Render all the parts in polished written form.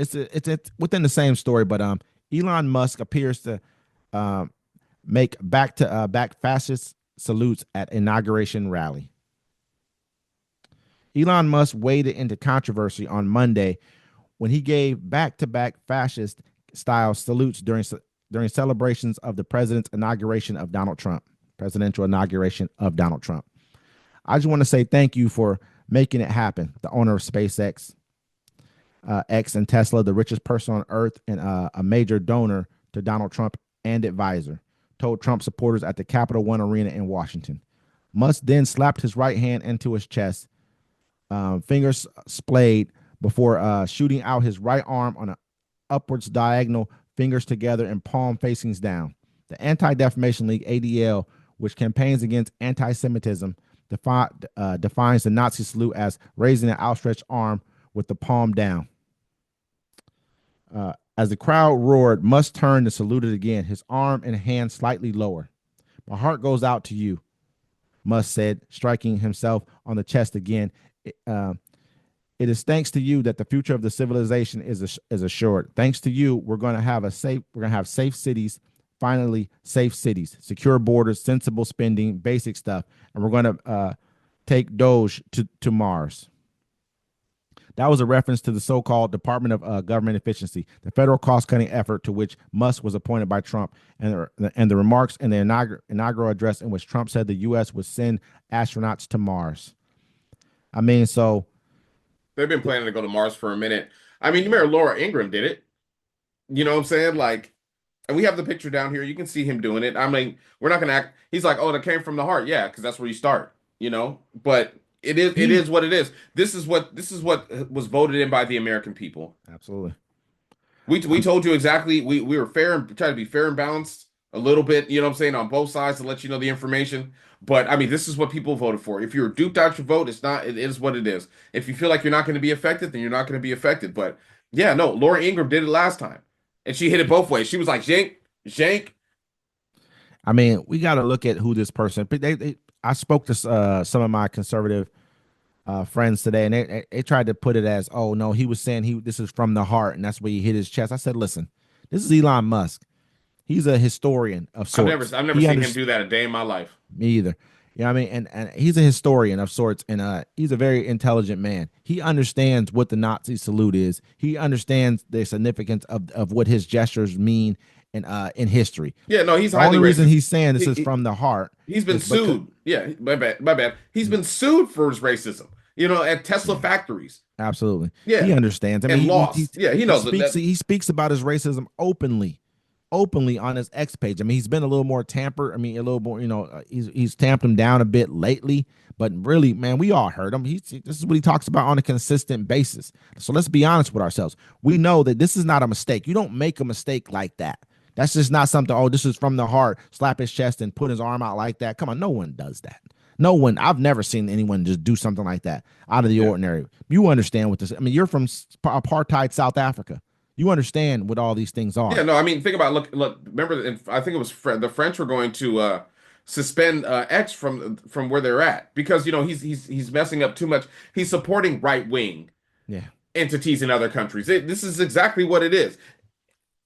it's within the same story, but Elon Musk appears to um make back fascist salutes at inauguration rally. Elon Musk waded into controversy on Monday when he gave back-to-back fascist-style salutes during celebrations of the presidential inauguration of Donald Trump. I just want to say thank you for making it happen. The owner of SpaceX, X, and Tesla, the richest person on earth, and a major donor to Donald Trump and advisor, told Trump supporters at the Capital One Arena in Washington. Musk then slapped his right hand into his chest, fingers splayed, before shooting out his right arm on an upwards diagonal, fingers together and palm facing down. The Anti-Defamation League, ADL, which campaigns against antisemitism, defines the Nazi salute as raising an outstretched arm with the palm down. As the crowd roared, Musk turned and saluted again, his arm and hand slightly lower. My heart goes out to you, Musk said, striking himself on the chest again. It is thanks to you that the future of the civilization is assured. Thanks to you, we're going to have safe cities, finally safe cities, secure borders, sensible spending, basic stuff, and we're going to take Doge to Mars. That was a reference to the so-called Department of Government Efficiency, the federal cost-cutting effort to which Musk was appointed by Trump, and the remarks in the inaugural address in which Trump said the U.S. would send astronauts to Mars. I mean, so They've been planning to go to Mars for a minute. I mean, you remember Laura Ingraham did it. You know what I'm saying? Like, and we have the picture down here. You can see him doing it. I mean, we're not gonna act. He's like, oh, that came from the heart. Yeah, because that's where you start. You know, but it is what it is. This is what was voted in by the American people. absolutely. We told you exactly. We were fair and tried to be fair and balanced a little bit. You know what I'm saying, on both sides to let you know the information. But I mean, this is what people voted for. If you're duped out your vote, it's not. It is what it is. If you feel like you're not going to be affected, then you're not going to be affected. But yeah, no, Laura Ingraham did it last time, and she hit it both ways. She was like, "Shank, shank." I mean, we got to look at who this person. I spoke to some of my conservative friends today, and they tried to put it as, oh no, he was saying this is from the heart, and that's where he hit his chest. I said, listen, this is Elon Musk. He's a historian of sorts. I've never seen him do that a day in my life. Me either. You know what I mean? And he's a historian of sorts, and he's a very intelligent man. He understands what the Nazi salute is. He understands the significance of what his gestures mean in history. Yeah, no, he's The highly only reason racist. he's saying this is He, from the heart He's been is because sued. Yeah, my bad, my bad. He's been sued for his racism. You know, at Tesla factories. absolutely he Yeah, understands. I mean, and lost. Yeah, he knows that. he speaks about his racism openly on his X page. I mean, he's been a little more tampered. I mean, a little more, he's tamped him down a bit lately, but really, man, we all heard him. This is what he talks about on a consistent basis. So let's be honest with ourselves. We know that this is not a mistake. You don't make a mistake like that. That's just not something, oh, this is from the heart, slap his chest and put his arm out like that. Come on, no one does that. No one, I've never seen anyone just do something like that out of the ordinary. You understand what this, I mean, you're from apartheid South Africa. You understand what all these things Yeah, are. no, I mean, think about look. Remember, I think it was the French were going to suspend X from where they're at because he's messing up too much. He's supporting right wing Yeah. entities in other countries. This is exactly what it is.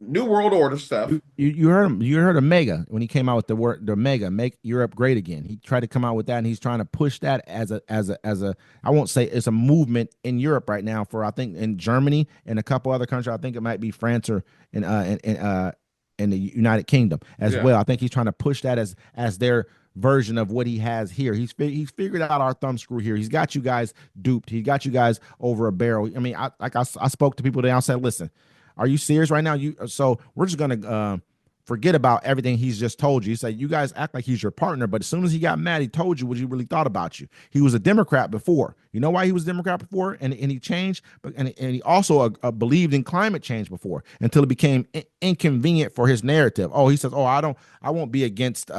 New World Order stuff. You heard him. You heard of Mega when he came out with the Mega, make Europe great again. He tried to come out with that, and he's trying to push that as a. I won't say it's a movement in Europe right now for, I think, in Germany and a couple other countries. I think it might be France or in the United Kingdom as Yeah. well. I think he's trying to push that as their version of what he has here. He's figured out our thumb screw here. He's got you guys duped. He got you guys over a barrel. I mean, I spoke to people today. I said, listen, are you serious right now? So we're just gonna forget about everything he's just told you. He said, you guys act like he's your partner, but as soon as he got mad, he told you what he really thought about you. He was a Democrat before. You know why he was a Democrat before? And he changed, and he also believed in climate change before until it became inconvenient for his narrative. Oh, he says, oh, I won't be against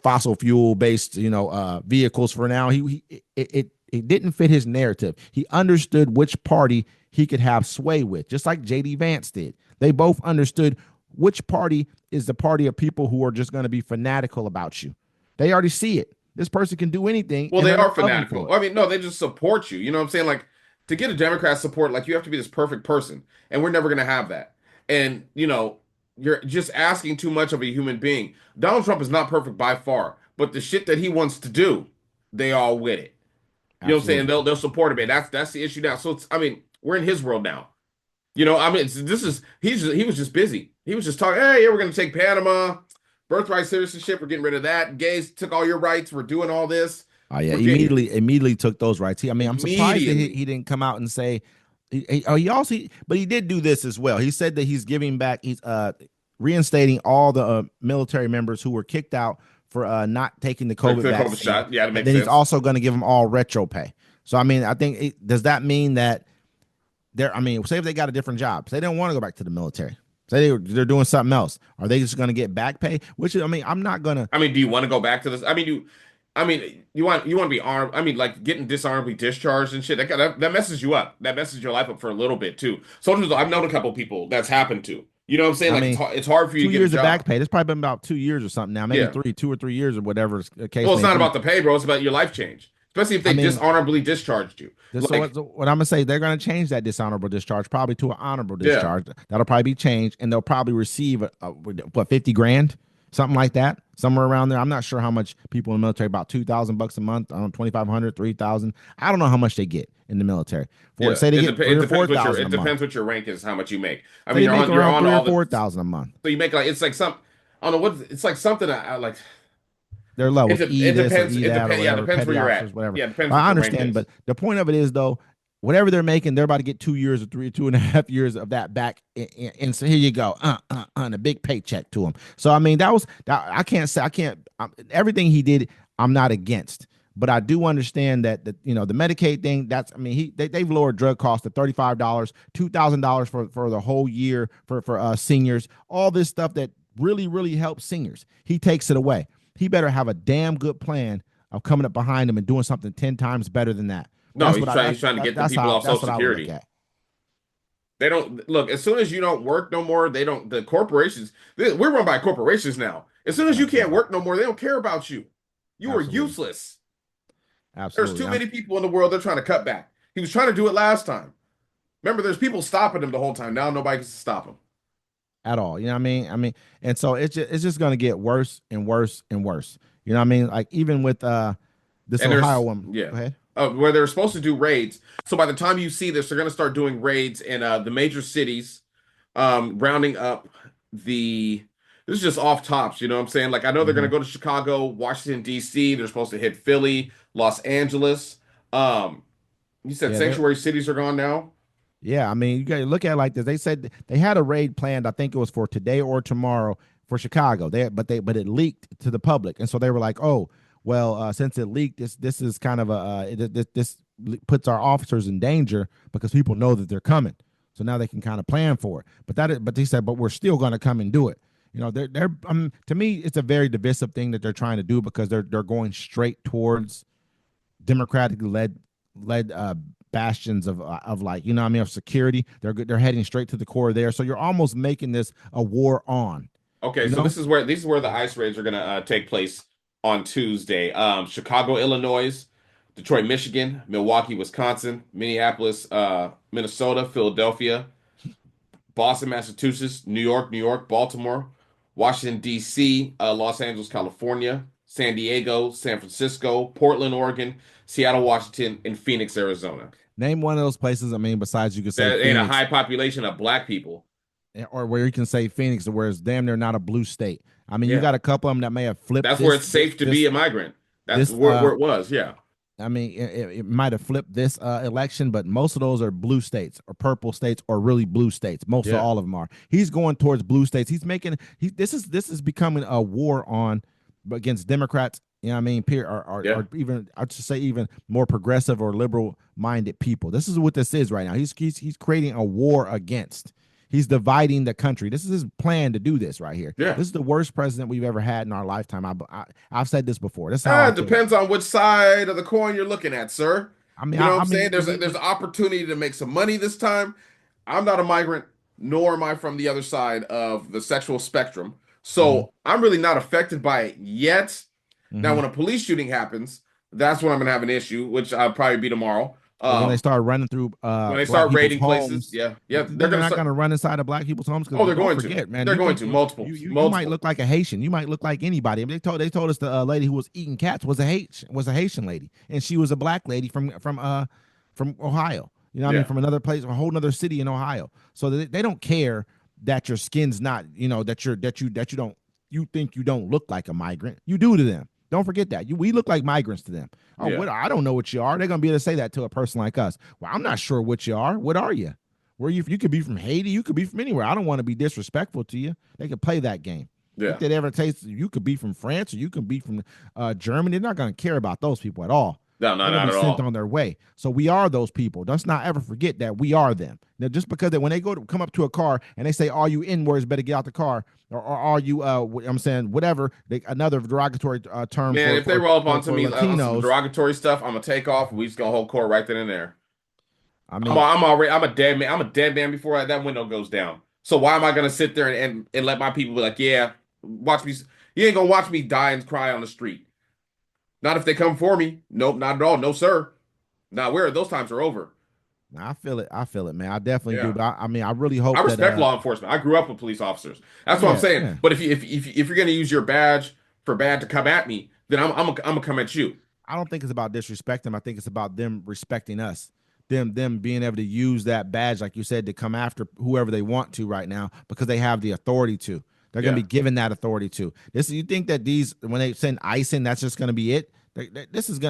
fossil fuel based vehicles for now. It didn't fit his narrative. He understood which party he could have sway with, just like JD Vance did. They both understood which party is the party of people who are just going to be fanatical about you. They already see it. This person can do anything. Well, And they they're are gonna love him for fanatical. it. I mean, no, they just support you. You know what I'm saying? Like to get a Democrat support, like you have to be this perfect person, and we're never going to have that. And you're just asking too much of a human being. Donald Trump is not perfect by far, but the shit that he wants to do, they all with it. You know what I'm saying? Absolutely. They'll support him, and that's the issue now. So I mean, we're in his world now. I mean, he was just busy. He was just talking. Hey, yeah, we're gonna take Panama, birthright citizenship. We're getting rid of that. Gays took all your rights. We're doing all this. Oh yeah, We're getting immediately took those rights. I mean, I'm surprised that immediately. he didn't come out and say. He also, but he did do this as well. He said that he's giving back. He's reinstating all the military members who were kicked out for not taking the Like COVID the COVID vaccine, shot. Yeah, that and makes then he's sense. also going to give them all retro pay. So I mean, I think does that mean that they're? I mean, say if they got a different job, say they don't want to go back to the military. Say they're doing something else. Are they just going to get back pay? Which I mean, I'm not gonna. I mean, do you want to go back to this? I mean, you want to be armed. I mean, like getting dishonorably discharged and shit. That messes you up. That messes your life up for a little bit too. Soldiers, I've known a couple people that's happened to. You know what I'm saying? I Like mean, it's hard for you to two get a years of back job. pay. It's probably been about 2 years or something now, maybe Yeah. three, 2 or 3 years or whatever the case Well, it's may not be. about the pay, bro. It's about your life change. Especially if I they mean, dishonorably discharged you. so Like, what I'm gonna say, they're gonna change that dishonorable discharge probably to an honorable yeah, discharge. That'll probably be changed, and they'll probably receive what 50 grand, something like that, somewhere around there. I'm not sure how much people in the military, about $2,000 a month, I don't know, 2,500, 3,000. I don't know how much they get in the military. For yeah. say they get It three or four depends what your thousand it a month. depends what your rank is, how much you make. I Say mean, they make you're around on three or all the four thousand a month. so you make like it's like some I don't know what it's like something I like. Their levels, E It this or depends. E that or Yeah, it whatever, depends where petty you're officers, at. whatever. Yeah, it depends I what your rank understand, is. but the point of it is though, whatever they're making, they're about to get 2 years or 2.5 years of that back, and so here you go, and a big paycheck to them. So I mean, that was that. I can't say I can't. Everything he did, I'm not against, but I do understand that the Medicaid thing. That's I mean, they've lowered drug costs to $35, $2,000 for the whole year for seniors. All this stuff that really helps seniors. He takes it away. He better have a damn good plan of coming up behind him and doing something 10 times better than that. No, he's trying to get the people off Social That's what I would look Security. at. They don't look as soon as you don't work no more. They don't. The corporations. We're run by corporations now. As soon as you can't Absolutely. work no more, they don't care about you. You are Absolutely. useless. There's Absolutely. too I'm many people in the world. They're trying to cut back. He was trying to do it last time. Remember, there's people stopping him the whole time. Now nobody can stop him. at all. You know what I mean? And so it's just gonna get worse and worse and worse. You know what I mean? Like even with this And Ohio there's woman. yeah, Go ahead. where they're supposed to do raids. So by the time you see this, they're going to start doing raids in the major cities, rounding up the. This is just off tops, you know what I'm saying? Like I know they're going Hmm. to go to Chicago, Washington D.C. They're supposed to hit Philly, Los Angeles. Um, you said Yeah, they're sanctuary cities are gone now. yeah, I mean, you got to look at it like this. They said they had a raid planned. I think it was for today or tomorrow for Chicago. But it leaked to the public, and so they were like, "Oh, well, since it leaked, this is kind of a this puts our officers in danger because people know that they're coming, so now they can kind of plan for it." But they said, "But we're still going to come and do it." They're to me, it's a very divisive thing that they're trying to do because they're going straight towards democratically led bastions of like what I mean of security. They're heading straight to the core there. So you're almost making this a war on. Okay, You so know, this is where the ice raids are going to take place on Tuesday. Chicago, Illinois, Detroit, Michigan, Milwaukee, Wisconsin, Minneapolis, Minnesota, Philadelphia, Boston, Massachusetts, New York, Baltimore, Washington, D.C., Los Angeles, California, San Diego, San Francisco, Portland, Oregon, Seattle, Washington, and Phoenix, Arizona. name one of those places. I mean, besides you could say That ain't a Phoenix, high population of black people. or where you can say Phoenix, where it's damn near not a blue state. I mean, you Yeah, got a couple of them that may have flipped that's where it's safe to be a migrant. That's this where it was. Yeah, I mean, it might have flipped this election, but most of those are blue states or purple states or really blue states. Most of yeah, all of them are. He's going towards blue states. He's making this is becoming a war on against Democrats. You know what I mean? Peer yeah. or even I should say even more progressive or liberal minded people. This is what this is right now. He's creating a war against. He's dividing the country. This is his plan to do this right here. Yeah. This is the worst president we've ever had in our lifetime. I've said this before. This is how I It feel. depends on which side of the coin you're looking at, sir. I mean, You know what I I'm saying? mean, There's an opportunity to make some money this time. I'm not a migrant, nor am I from the other side of the sexual spectrum. mhm, So I'm really not affected by it yet. Now, mhm. when a police shooting happens, that's when I'm gonna have an issue, which I'll probably be tomorrow. But when they start running through When they black start people's raiding places, homes, yeah, yeah, they're then they're gonna not start. going to run inside of black people's homes Oh, because they're don't going to. forget, man. They're You going think to multiple, you might multiple. look like a Haitian. You might look like anybody. I mean, they told us the lady who was eating cats was a Haitian lady, and she was a black lady from Ohio. You know what I mean? Yeah, From another place, a whole other city in Ohio. So they don't care that your skin's not, that you don't, you think you don't look like a migrant. You do to them. Don't forget that. We look like migrants to them. Oh, yeah, what? I don't know what you are. They're gonna be able to say that to a person like us. Well, I'm not sure what you are. What are you? Where you could be from Haiti. You could be from anywhere. I don't want to be disrespectful to you. They could play that game. If yeah. they ever taste, you could be from France or you could be from Germany. They're not gonna care about those people at all. No, no, They're gonna not be at sent all. on their way. So we are those people. Let's not ever forget that we are them. Now, just because when they go to come up to a car and they say, "All you N-words better get out the car," or "Are you?" I'm saying whatever. Another derogatory term Man, for if they roll up onto me on some Latinos. derogatory stuff, I'm gonna take off. We just gonna hold court right then and there. I mean, I'm a dead man. I'm a dead man before that window goes down. So why am I gonna sit there and let my people be like, yeah, watch me? You ain't gonna watch me die and cry on the street. Not if they come for me. Nope, not at all. No, sir. Not where those times are over. I feel it. I feel it, man. I definitely do. Yeah. But I mean, I really I hope that. respect law enforcement. I grew up with police officers. That's what I'm Yeah, saying. yeah. But if you're gonna use your badge for bad to come at me, then I'm gonna come at you. I don't think it's about disrespect them. I think it's about them respecting us. Them being able to use that badge, like you said, to come after whoever they want to right now because they have the authority to. They're going to Yeah. be given that authority to. This, you think that these when they send ICE in, that's just going to be it? Think about This if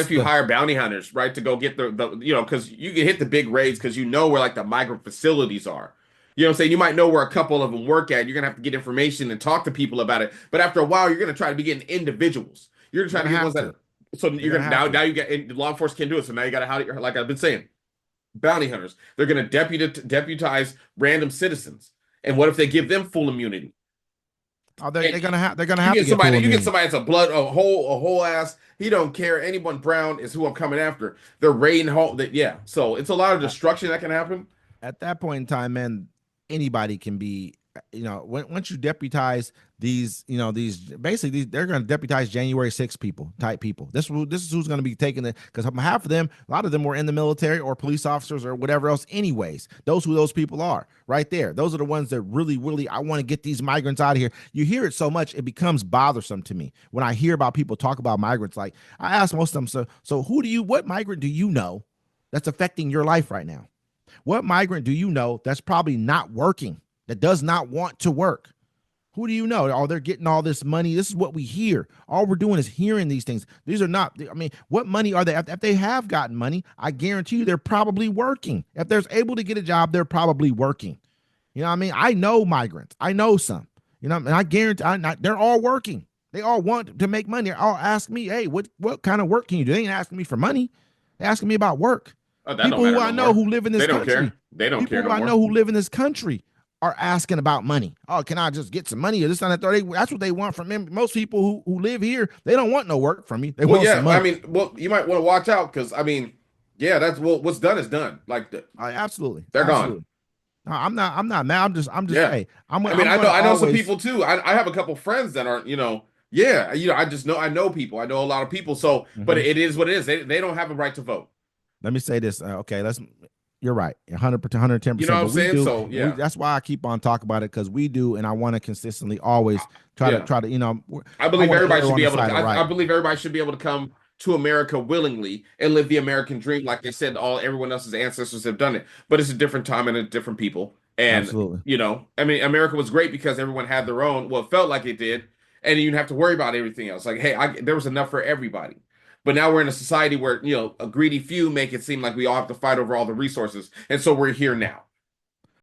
is you the hire bounty hunters, right, to go get because you can hit the big raids because you know where like the migrant facilities are. You know what I'm saying? You might know where a couple of them work at. You're gonna have to get information and talk to people about it. But after a while, you're gonna try to be getting individuals. You're gonna they're try to going to get have ones to. that. So They're you're going to gonna have to. now you get and law enforcement can do it. So now you got to how like I've been saying, bounty hunters. They're gonna deputize random citizens. And what if they give them full immunity? Oh, And they're gonna have to get full you get immunity. somebody that's a whole ass. He don't care. Anyone brown is who I'm coming after. They're raiding home. That yeah. So it's a lot of destruction that can happen. At that point in time, man, anybody can be. Once you deputize these, these basically they're going to deputize January 6th people, type people. This is who's going to be taking it because half of them, a lot of them were in the military or police officers or whatever else. Anyways, those people are right there. Those are the ones that really, really, I want to get these migrants out of here. You hear it so much, it becomes bothersome to me when I hear about people talk about migrants. Like I ask most of them, so what migrant do you know that's affecting your life right now? What migrant do you know that's probably not working, that does not want to work? Who do you know? Oh, they're getting all this money. This is what we hear. All we're doing is hearing these things. These are not, I mean, what money are they? If they have gotten money, I guarantee you they're probably working. If they're able to get a job, they're probably working. You know what I mean? I know migrants. I know some. And I guarantee they're all working. They all want to make money. They all ask me, hey, what kind of work can you do? They ain't asking me for money. They're asking me about work. Oh, that don't People who matter I no know more. who live in this They don't country, care. They don't people care who no I know more. who live in this country are asking about money. Oh, can I just get some money or this and that? That's what they want from me. Most people who live here, they don't want no work from me. They Well, want some yeah. I money. mean, well, you might want to watch out because I mean, yeah, that's what's done is done. Like Absolutely, they're gone. absolutely. No, I'm not mad. I'm just. Yeah. Hey, I'm I mean, I'm gonna I know some always. people too. I have a couple friends that aren't, yeah, I just know I know people. I know a lot of people. So, but Mhm. it is what it is. They don't have a right to vote. Let me say this. Okay, let's. You're right, 100%, 110. You know what I'm But we saying? do, So, and we. yeah. That's why I keep on talking about it because we do, and I want to consistently always Yeah. try to. I I believe want to everybody err should on be the able side to. of I right. believe everybody should be able to come to America willingly and live the American dream, like they said. All everyone else's ancestors have done it, but it's a different time and a different people. And Absolutely. I mean, America was great because everyone had their own. Well, it felt like it did, and you didn't have to worry about everything else. Like, hey, there was enough for everybody. But now we're in a society where a greedy few make it seem like we all have to fight over all the resources, and so we're here now.